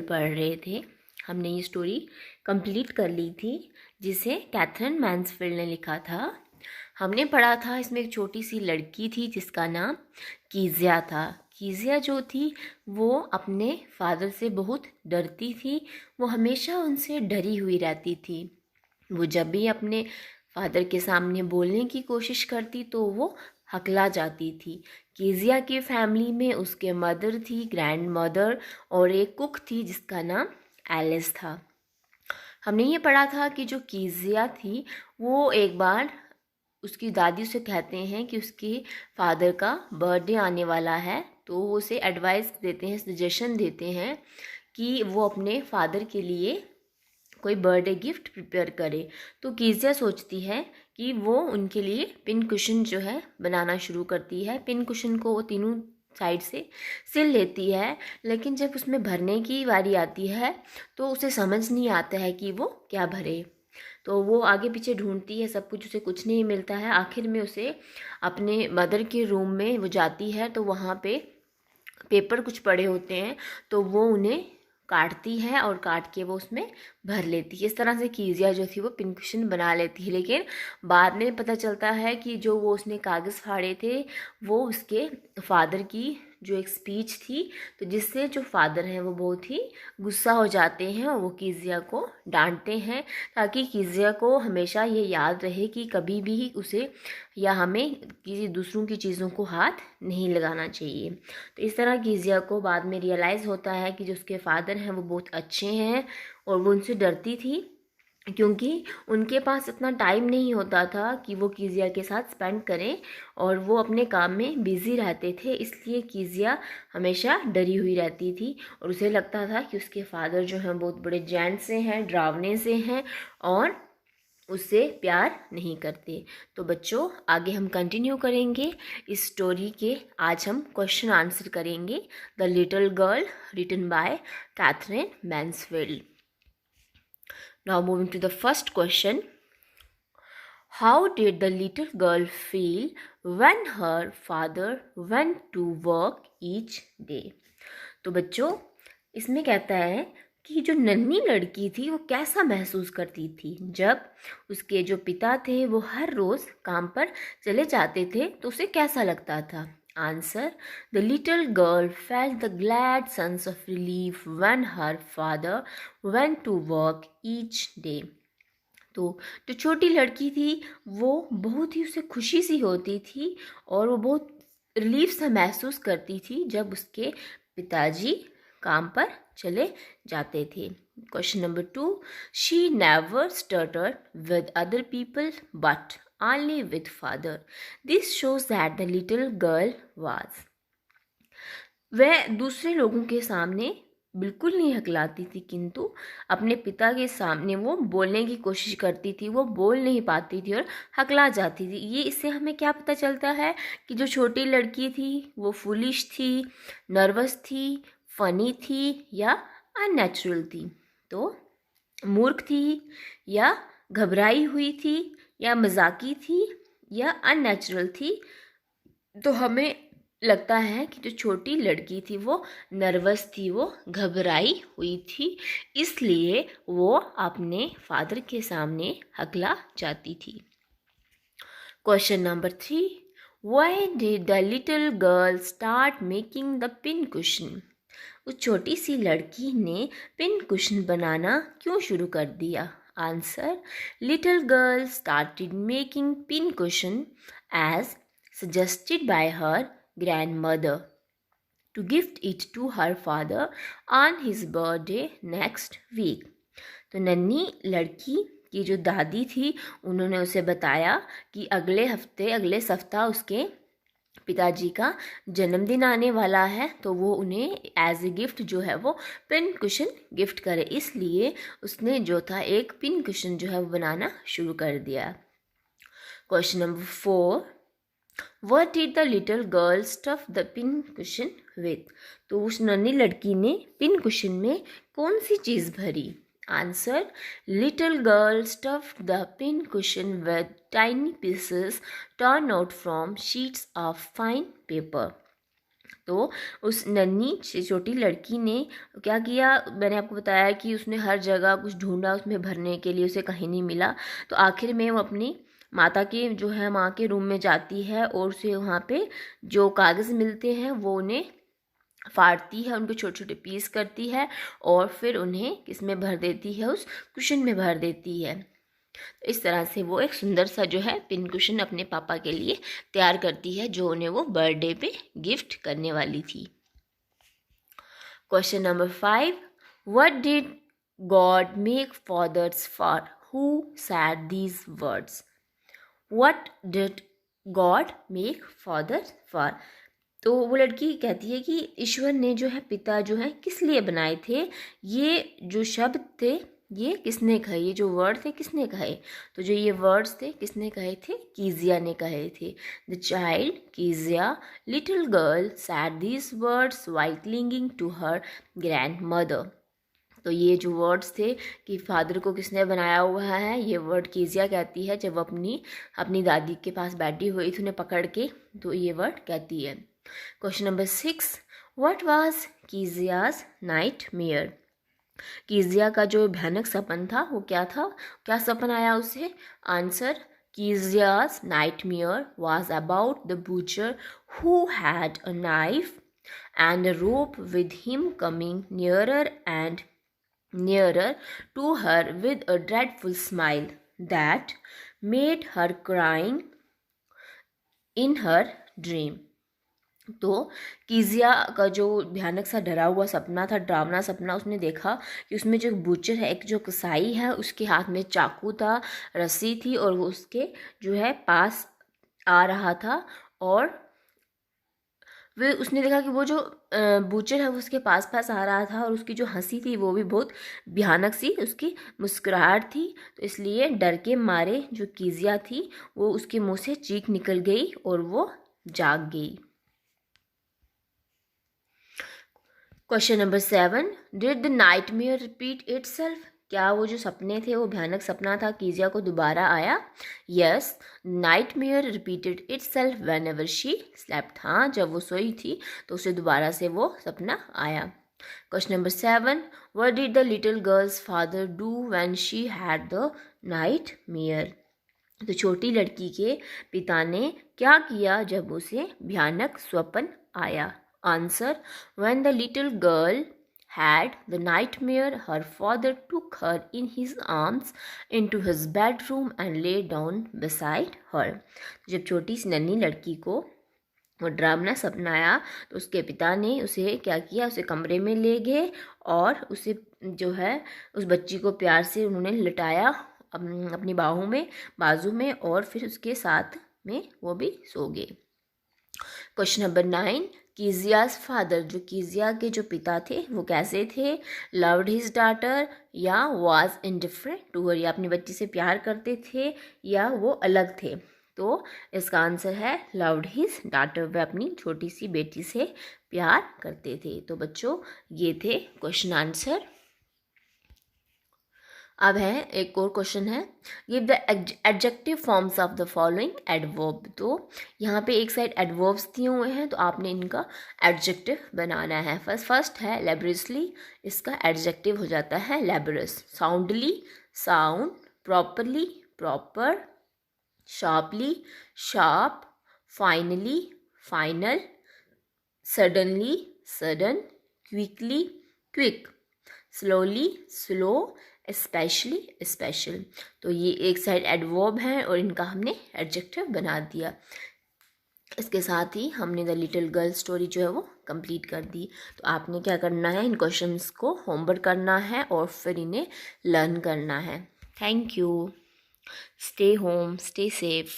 पढ़ रहे थे। हमने ये स्टोरी कंप्लीट कर ली थी जिसे कैथरीन मैन्सफील्ड ने लिखा था। हमने पढ़ा था इसमें एक छोटी सी लड़की थी जिसका नाम कीजिया था। कीजिया जो थी वो अपने फादर से बहुत डरती थी। वो हमेशा उनसे डरी हुई रहती थी। वो जब भी अपने फादर के सामने बोलने की कोशिश करती तो वो हकला जाती थी। कीजिया की फैमिली में उसके मदर थी, ग्रैंड मदर, और एक कुक थी जिसका नाम एलिस था। हमने ये पढ़ा था कि जो कीजिया थी वो एक बार उसकी दादी से कहते हैं कि उसके फादर का बर्थडे आने वाला है, तो वो उसे एडवाइस देते हैं, सजेशन देते हैं कि वो अपने फादर के लिए कोई बर्थडे गिफ्ट प्रिपेयर करे। तो कीजिया सोचती है कि वो उनके लिए पिन कुशन जो है बनाना शुरू करती है। पिन कुशन को वो तीनों साइड से सिल लेती है, लेकिन जब उसमें भरने की बारी आती है तो उसे समझ नहीं आता है कि वो क्या भरे। तो वो आगे पीछे ढूंढती है सब कुछ, उसे कुछ नहीं मिलता है। आखिर में उसे अपने मदर के रूम में वो जाती है तो वहाँ पे पेपर कुछ पड़े होते हैं, तो वो उन्हें काटती है और काट के वो उसमें भर लेती है। इस तरह से कीजिया जो थी वो पिन कुशन बना लेती है। लेकिन बाद में पता चलता है कि जो वो उसने कागज़ फाड़े थे वो उसके फादर की जो एक स्पीच थी, तो जिससे जो फादर हैं वो बहुत ही गुस्सा हो जाते हैं और वो कीजिया को डांटते हैं, ताकि कीजिया को हमेशा ये याद रहे कि कभी भी उसे या हमें किसी दूसरों की चीज़ों को हाथ नहीं लगाना चाहिए। तो इस तरह कीजिया को बाद में रियलाइज़ होता है कि जो उसके फादर हैं वो बहुत अच्छे हैं, और वो उनसे डरती थी क्योंकि उनके पास इतना टाइम नहीं होता था कि वो कीजिया के साथ स्पेंड करें, और वो अपने काम में बिज़ी रहते थे। इसलिए कीजिया हमेशा डरी हुई रहती थी और उसे लगता था कि उसके फादर जो हैं बहुत बड़े जेंट से हैं, डरावने से हैं और उससे प्यार नहीं करते। तो बच्चों, आगे हम कंटिन्यू करेंगे इस स्टोरी के। आज हम क्वेश्चन आंसर करेंगे। The little girl, written by Katherine Mansfield. Now moving to the first question. How did the little girl feel when her father went to work each day? तो बच्चों, इसमें कहता है कि जो नन्ही लड़की थी वो कैसा महसूस करती थी जब उसके जो पिता थे वो हर रोज़ काम पर चले जाते थे, तो उसे कैसा लगता था। Answer: The little girl felt the glad sense of relief when her father went to work each day. तो जो छोटी लड़की थी वो बहुत ही उसे खुशी सी होती थी और वो बहुत रिलीफ सा महसूस करती थी जब उसके पिताजी काम पर चले जाते थे। Question number 2, she never stuttered with other people but only with father. This shows that the little girl was. वह दूसरे लोगों के सामने बिल्कुल नहीं हकलाती थी, किंतु अपने पिता के सामने वो बोलने की कोशिश करती थी। वो बोल नहीं पाती थी और हकला जाती थी। ये इससे हमें क्या पता चलता है कि जो छोटी लड़की थी वो फूलिश थी, नर्वस थी, फनी थी या अननेचुरल थी। तो मूर्ख थी या घबराई हुई थी या मजाकी थी या अननेचुरल थी। तो हमें लगता है कि जो छोटी लड़की थी वो नर्वस थी, वो घबराई हुई थी, इसलिए वो अपने फादर के सामने हकला जाती थी। Question number 3, why did the little girl start making the pin cushion? उस छोटी सी लड़की ने पिन कुशन बनाना क्यों शुरू कर दिया? Answer: little girl started making pin cushion as suggested by her grandmother to gift it to her father on his birthday next week. तो नन्ही लड़की की जो दादी थी उन्होंने उसे बताया कि अगले सप्ताह उसके पिताजी का जन्मदिन आने वाला है, तो वो उन्हें एज ए गिफ्ट जो है वो पिन कुशन गिफ्ट करे। इसलिए उसने जो था एक पिन कुशन जो है वो बनाना शुरू कर दिया। Question number 4, What did the little girl stuff the pin cushion with? तो उस नन्ही लड़की ने पिन कुशन में कौन सी चीज़ भरी? Answer: Little girl stuffed the pin cushion with tiny pieces torn out from sheets of fine paper. तो उस नन्ही छोटी लड़की ने क्या किया, मैंने आपको बताया कि उसने हर जगह कुछ ढूंढा उसमें भरने के लिए, उसे कहीं नहीं मिला। तो आखिर में वो अपनी माता के जो है माँ के रूम में जाती है और उसे वहाँ पे जो कागज़ मिलते हैं वो उन्हें फाड़ती है, उनको छोटे छोटे पीस करती है और फिर उन्हें किसमें भर देती है, उस कुशन में भर देती है। तो इस तरह से वो एक सुंदर सा जो है पिन कुशन अपने पापा के लिए तैयार करती है, जो उन्हें वो बर्थडे पे गिफ्ट करने वाली थी। Question number 5, what did God make fathers for who said these words. What did God make fathers for. तो वो लड़की कहती है कि ईश्वर ने जो है पिता जो है किस लिए बनाए थे, ये जो शब्द थे ये किसने कहे, ये जो वर्ड थे किसने कहे। तो जो ये वर्ड्स थे किसने कहे थे, कीजिया ने कहे थे। The child Kezia little girl said these words while clinging to her grandmother. तो ये जो वर्ड्स थे कि फादर को किसने बनाया हुआ है, ये वर्ड कीजिया कहती है जब अपनी दादी के पास बैठी हुई थी उन्हें पकड़ के, तो ये वर्ड कहती है। Question number 6, what was Kezia's nightmare. Kezia का जो भयानक सपन था वो क्या था, क्या सपन आया उसे। Answer, Kezia's nightmare was about the butcher who had a knife and a rope with him coming nearer and nearer to her with a dreadful smile that made her crying in her dream। तो कीजिया का जो भयानक सा डरा हुआ सपना था, डरावना सपना, उसने देखा कि उसमें जो बूचर है, एक जो कसाई है, उसके हाथ में चाकू था, रस्सी थी और वो उसके जो है पास आ रहा था और वे उसने देखा कि वो जो बूचर है वो उसके पास पास आ रहा था और उसकी जो हंसी थी वो भी बहुत भयानक सी उसकी मुस्कुराहट थी। तो इसलिए डर के मारे जो कीजिया थी वो उसके मुंह से चीख निकल गई और वो जाग गई। Question number 7, did the nightmare repeat itself. क्या वो जो सपने थे वो भयानक सपना था कीजिया को दोबारा आया। Yes, nightmare repeated itself when ever she slept. हाँ, जब वो सोई थी तो उसे दोबारा से वो सपना आया। Question number 7, what did the little girls father do when she had the nightmare. तो छोटी लड़की के पिता ने क्या किया जब उसे भयानक स्वप्न आया। Answer, when the little girl had the nightmare, her father took her in his arms into his bedroom and lay down beside her। जब छोटी सी नन्ही लड़की को वो डरावना सपना आया तो उसके पिता ने उसे क्या किया, उसे कमरे में ले गए और उसे जो है उस बच्ची को प्यार से उन्होंने लिटाया अपनी बाहों में, बाजू में, और फिर उसके साथ में वो भी सो गए। क्वेश्चन नंबर 9, कीजियाज फादर, जो कीजिया के जो पिता थे वो कैसे थे। लव्ड हिज डॉटर या वाज इनडिफरेंट टू हर, या अपनी बच्ची से प्यार करते थे या वो अलग थे। तो इसका आंसर है लव्ड हिज डॉटर, वह अपनी छोटी सी बेटी से प्यार करते थे। तो बच्चों ये थे क्वेश्चन आंसर। अब है एक और क्वेश्चन है, give the adjective forms of the following adverb. तो यहाँ पे एक साइड एडवर्ब्स दिए हुए हैं तो आपने इनका एडजेक्टिव बनाना है। फर्स्ट है लेबरसली, इसका एडजेक्टिव हो जाता है labours. Soundly, sound. Properly, proper. Sharply, sharp. Finally, final. Suddenly, sudden. Quickly, quick. Slowly, slow. Specially, special. तो ये एक साइड एडवर्ब है और इनका हमने एडजेक्टिव बना दिया। इसके साथ ही हमने द लिटिल गर्ल स्टोरी जो है वो कंप्लीट कर दी। तो आपने क्या करना है, इन क्वेश्चंस को होमवर्क करना है और फिर इन्हें लर्न करना है। Thank you. Stay home, stay safe.